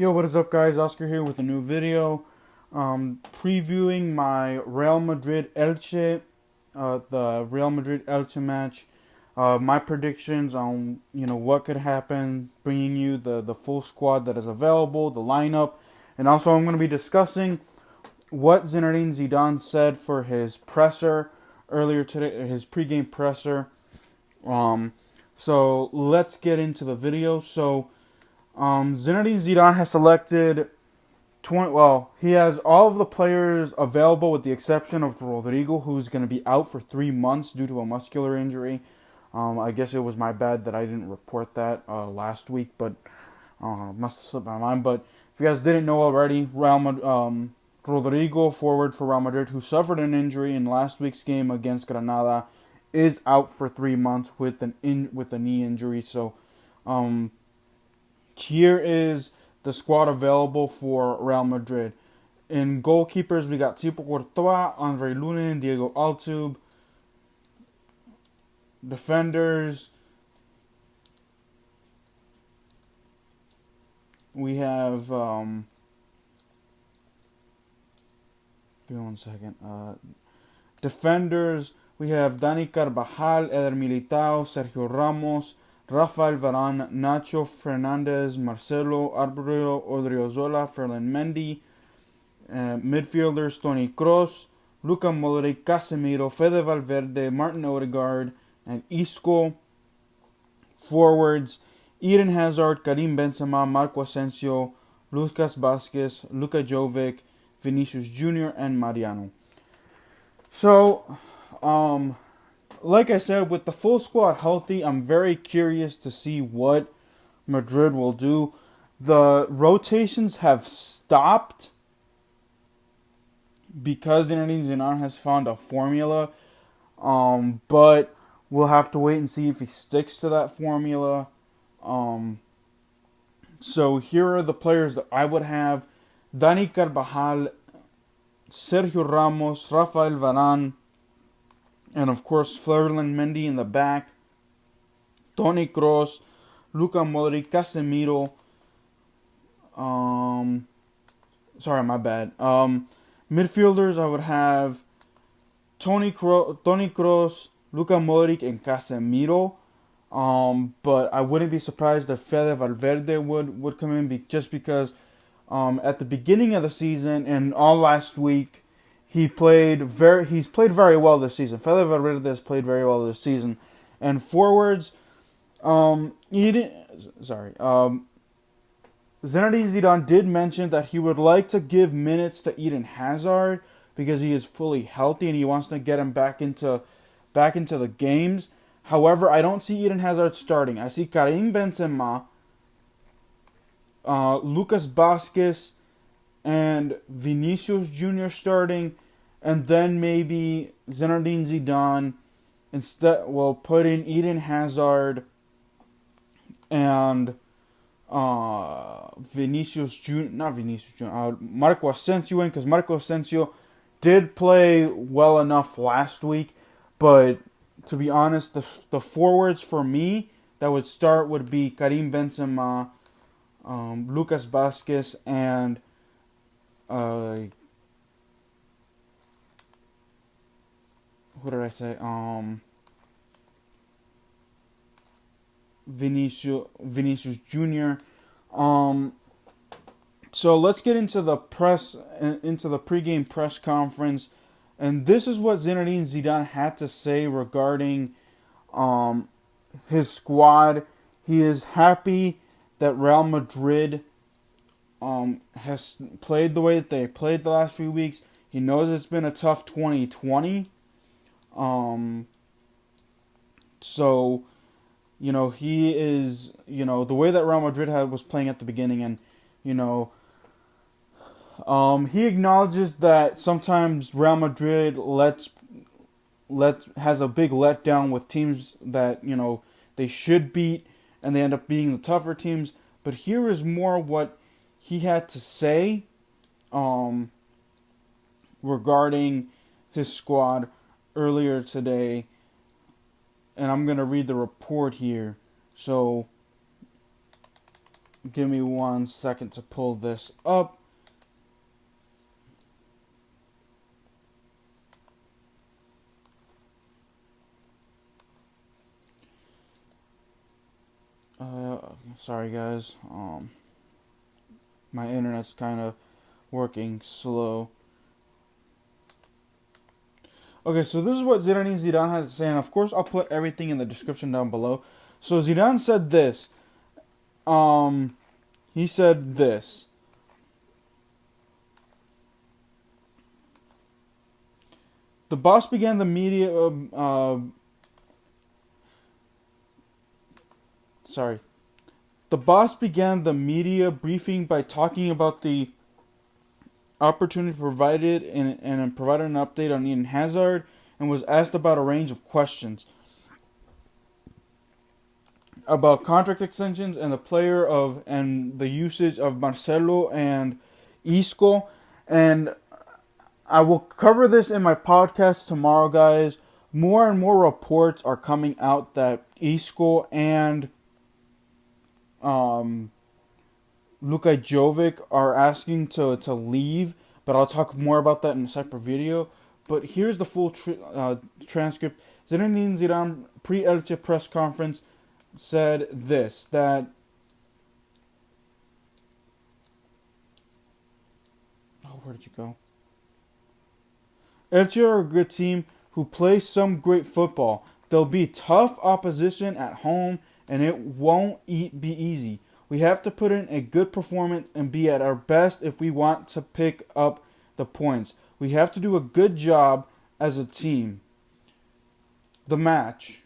Yo, what is up, guys? Oscar here with a new video, previewing my Real Madrid Elche, the Real Madrid Elche match. My predictions on what could happen, bringing you the full squad that is available, the lineup, and also I'm going to be discussing what Zinedine Zidane said for his presser earlier today, his pregame presser. So let's get into the video. Zinedine Zidane has selected 20. Well, he has all of the players available with the exception of Rodrigo, who's going to be out for 3 months due to a muscular injury. I guess it was my bad that I didn't report that last week, but must have slipped my mind. But if you guys didn't know already, Rodrigo, forward for Real Madrid, who suffered an injury in last week's game against Granada, is out for 3 months with a knee injury. So, here is the squad available for Real Madrid. In goalkeepers, we got Thibaut Courtois, Andre Lunin, Diego Altub. Defenders, we have. Give me 1 second. Defenders, we have Dani Carvajal, Eder Militao, Sergio Ramos, Rafael Varane, Nacho Fernandez, Marcelo, Arburo, Odriozola, Ferland Mendy. Midfielders, Toni Kroos, Luka Modric, Casemiro, Fede Valverde, Martin Odegaard, and Isco. Forwards, Eden Hazard, Karim Benzema, Marco Asensio, Lucas Vázquez, Luka Jovic, Vinicius Jr., and Mariano. So, like I said, with the full squad healthy, I'm very curious to see what Madrid will do. The rotations have stopped because Zinedine Zidane has found a formula, but we'll have to wait and see if he sticks to that formula. So here are the players that I would have: Dani Carvajal, Sergio Ramos, Rafael Varane, and of course Ferland Mendy in the back, Toni Kroos, Luka Modric, Casemiro. Sorry, my bad. Midfielders, I would have Toni Kroos, Luka Modric, and Casemiro. But I wouldn't be surprised if Fede Valverde would come in just because at the beginning of the season and all last week he's played very well this season. Fede Valverde has played very well this season. And forwards, Zinedine Zidane did mention that he would like to give minutes to Eden Hazard because he is fully healthy and he wants to get him back into the games. However, I don't see Eden Hazard starting. I see Karim Benzema, Lucas Vázquez, and Vinicius Jr. starting, and then maybe Zinedine Zidane instead will put in Eden Hazard and Marco Asensio in, because Marco Asensio did play well enough last week, but to be honest, the forwards for me that would start would be Karim Benzema, Lucas Vázquez, and what did I say? Vinicius Jr. So let's get into the pregame press conference, and this is what Zinedine Zidane had to say regarding his squad. He is happy that Real Madrid has played the way that they played the last few weeks. He knows it's been a tough 2020. So, he is, the way that Real Madrid was playing at the beginning, and, he acknowledges that sometimes Real Madrid has a big letdown with teams that, they should beat, and they end up being the tougher teams. But here is more what he had to say regarding his squad earlier today. And I'm going to read the report here. So, Give me 1 second to pull this up. Sorry guys. My internet's kind of working slow. Okay, so this is what Zidane had to say, and of course I'll put everything in the description down below. So Zidane said this. He said this. The boss began the media. The boss began the media briefing by talking about the opportunity provided and provided an update on Eden Hazard and was asked about a range of questions about contract extensions and the usage of Marcelo and Isco. And I will cover this in my podcast tomorrow, guys. More and more reports are coming out that Isco and Luka Jovic are asking to leave, but I'll talk more about that in a separate video. But here's the full transcript. Zinedine Zidane, pre-Elche press conference, said this, that where did you go? Elche are a good team who play some great football. There'll be tough opposition at home, and it won't be easy. We have to put in a good performance and be at our best if we want to pick up the points. We have to do a good job as a team. The match.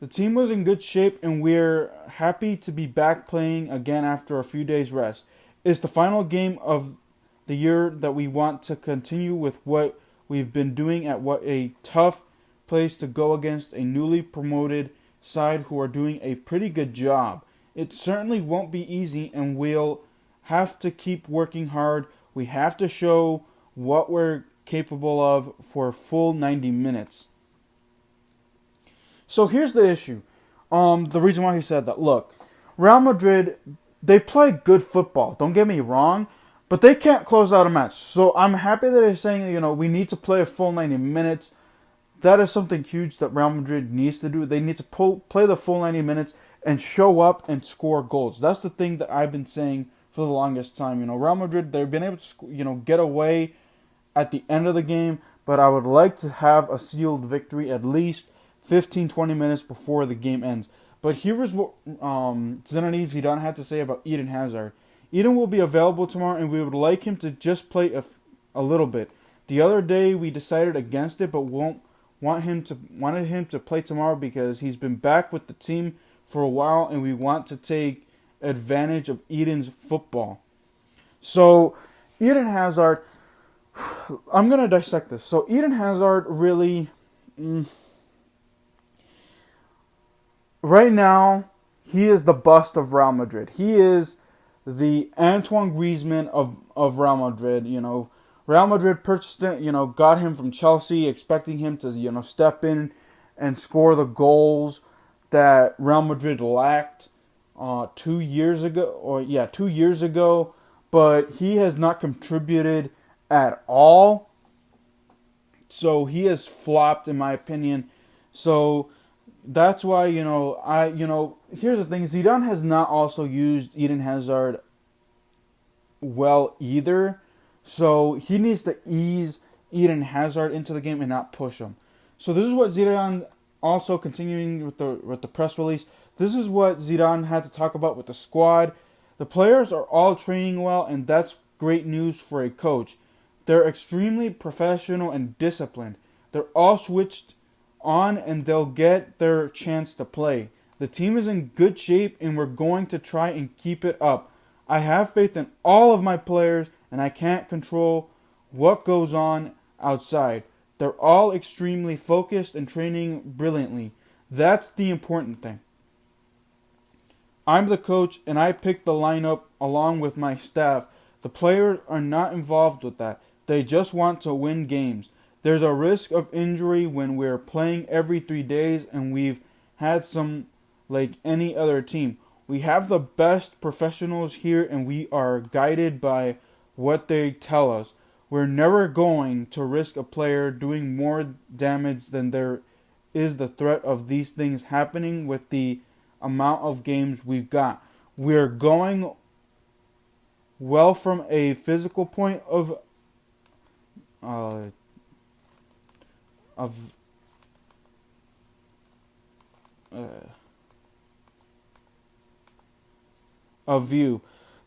The team was in good shape, and we're happy to be back playing again after a few days' rest. It's the final game of the year that we want to continue with what we've been doing at what a tough place to go against a newly promoted side who are doing a pretty good job. It certainly won't be easy, and we'll have to keep working hard. We have to show what we're capable of for a full 90 minutes. So here's the issue. The reason why he said that. Look, Real Madrid, they play good football. Don't get me wrong. But they can't close out a match. So I'm happy that they're saying, we need to play a full 90 minutes. That is something huge that Real Madrid needs to do. They need to play the full 90 minutes and show up and score goals. That's the thing that I've been saying for the longest time. Real Madrid, they've been able to, get away at the end of the game. But I would like to have a sealed victory at least 15-20 minutes before the game ends. But here is what Zinedine Zidane had to say about Eden Hazard. Eden will be available tomorrow, and we would like him to just play a little bit. The other day we decided against it, but wanted him to play tomorrow because he's been back with the team for a while, and we want to take advantage of Eden's football. So Eden Hazard, I'm gonna dissect this. So Eden Hazard really, right now, he is the bust of Real Madrid. He is the Antoine Griezmann of Real Madrid. Real Madrid purchased him, got him from Chelsea, expecting him to, step in and score the goals that Real Madrid lacked 2 years ago. But he has not contributed at all. So he has flopped, in my opinion. So that's why, here's the thing. Zidane has not also used Eden Hazard well either. So he needs to ease Eden Hazard into the game and not push him. So this is what Zidane, also continuing with the press release, this is what Zidane had to talk about with the squad. The players are all training well, and that's great news for a coach. They're extremely professional and disciplined. They're all switched on, and they'll get their chance to play. The team is in good shape, and we're going to try and keep it up. I have faith in all of my players, and I can't control what goes on outside. They're all extremely focused and training brilliantly. That's the important thing. I'm the coach, and I pick the lineup along with my staff. The players are not involved with that. They just want to win games. There's a risk of injury when we're playing every 3 days, and we've had some like any other team. We have the best professionals here, and we are guided by what they tell us. We're never going to risk a player doing more damage than there is the threat of these things happening with the amount of games we've got. We're going well from a physical point uh, of uh, of view.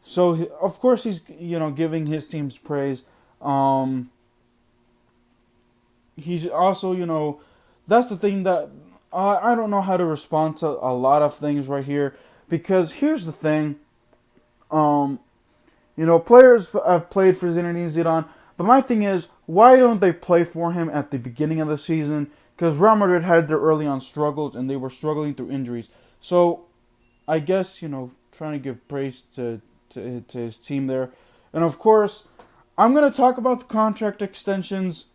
So of course he's giving his team's praise. He's also that's the thing that I don't know how to respond to a lot of things right here, because here's the thing. Players have played for Zinedine Zidane, but my thing is, why don't they play for him at the beginning of the season? Because Real Madrid had their early on struggles, and they were struggling through injuries. So, I guess, trying to give praise to his team there. And of course, I'm going to talk about the contract extensions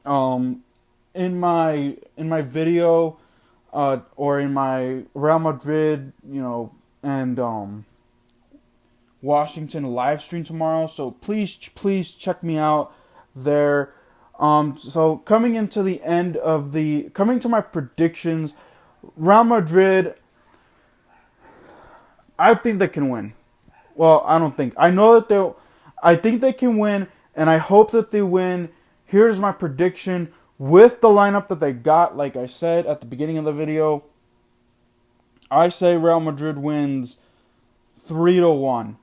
in my video or in my Real Madrid, and Washington live stream tomorrow. So please check me out there. So coming to my predictions, Real Madrid, I think they can win. Well, I don't think. I think they can win, and I hope that they win. Here's my prediction with the lineup that they got. Like I said at the beginning of the video, I say Real Madrid wins 3-1.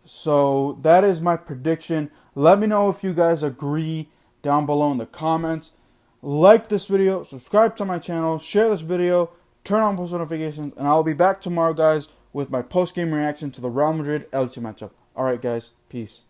So that is my prediction. Let me know if you guys agree down below in the comments. Like this video, subscribe to my channel, share this video, turn on post notifications, and I'll be back tomorrow, guys, with my post-game reaction to the Real Madrid Elche matchup. Alright, guys. Peace.